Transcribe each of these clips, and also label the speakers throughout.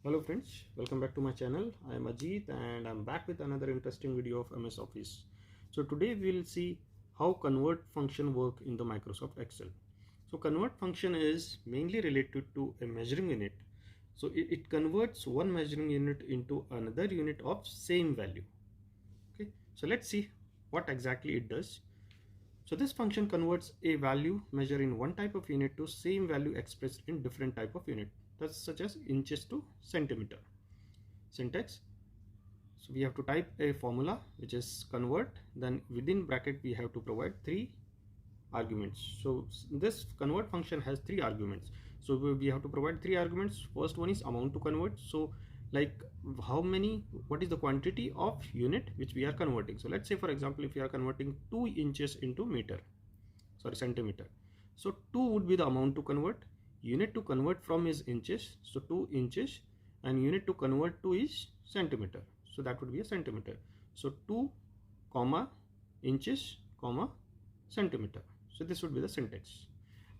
Speaker 1: Hello friends, welcome back to my channel. I am Ajit and I am back with another interesting video of MS Office. So today we will see how convert function work in the Microsoft Excel. So convert function is mainly related to a measuring unit. So it converts one measuring unit into another unit of same value. Okay, so let's see what exactly it does. So this function converts a value measured in one type of unit to same value expressed in different type of unit. That's such as inches to centimeter. Syntax. So we have to type a formula which is convert, then within bracket we have to provide three arguments. So this convert function has three arguments. So we have to provide three arguments. First one is amount to convert. So like what is the quantity of unit which we are converting. So let's say for example if we are converting 2 inches into centimeter. So 2 would be the amount to convert. Unit to convert from is inches. So 2 inches, and unit to convert to is centimeter. So that would be a centimeter. So 2 comma inches comma centimeter. So this would be the syntax.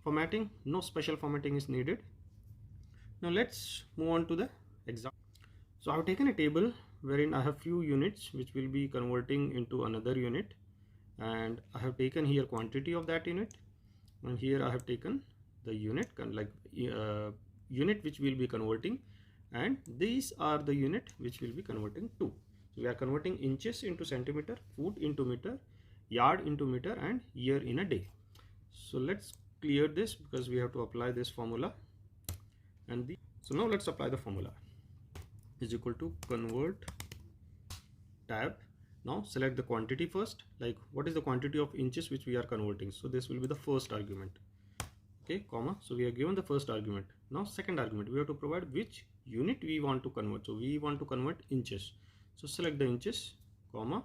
Speaker 1: Formatting, no special formatting is needed. Now let's move on to the example. So I have taken a table wherein I have few units which will be converting into another unit, and I have taken here quantity of that unit, and here I have taken the unit unit which will be converting, and these are the unit which will be converting to. So we are converting inches into centimeter, foot into meter, yard into meter, and year in a day. So let's clear this because we have to apply this formula, and so now let's apply the formula. Is equal to convert tab. Now select the quantity first, like what is the quantity of inches which we are converting. So this will be the first argument. Okay, comma. So we are given the first argument. Now second argument, we have to provide which unit we want to convert. So we want to convert inches. So select the inches, comma.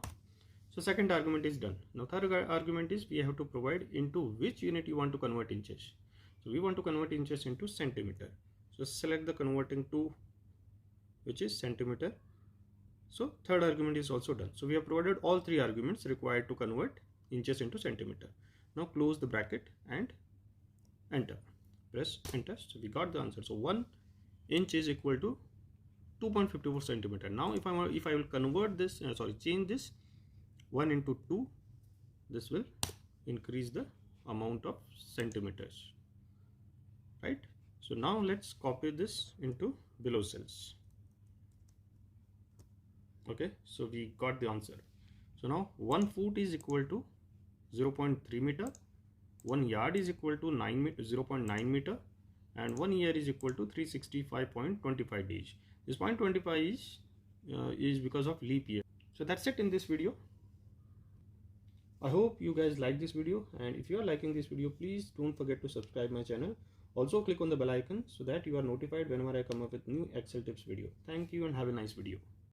Speaker 1: So second argument is done. Now third argument is we have to provide into which unit you want to convert inches. So we want to convert inches into centimeter. So select the converting to, which is centimeter. So third argument is also done. So we have provided all three arguments required to convert inches into centimeter. Now close the bracket and enter. Press enter. So we got the answer. So 1 inch is equal to 2.54 centimeter. Now if I will convert this, change this 1 into 2, this will increase the amount of centimeters, right? So now let's copy this into below cells. Okay, so we got the answer. So now 1 foot is equal to 0.3 meter, 1 yard is equal to 0.9 meter, and 1 year is equal to 365.25 days. This 0.25 is because of leap year. So that's it in this video. I hope you guys like this video, and if you are liking this video, please don't forget to subscribe my channel. Also click on the bell icon so that you are notified whenever I come up with new Excel tips video. Thank you and have a nice video.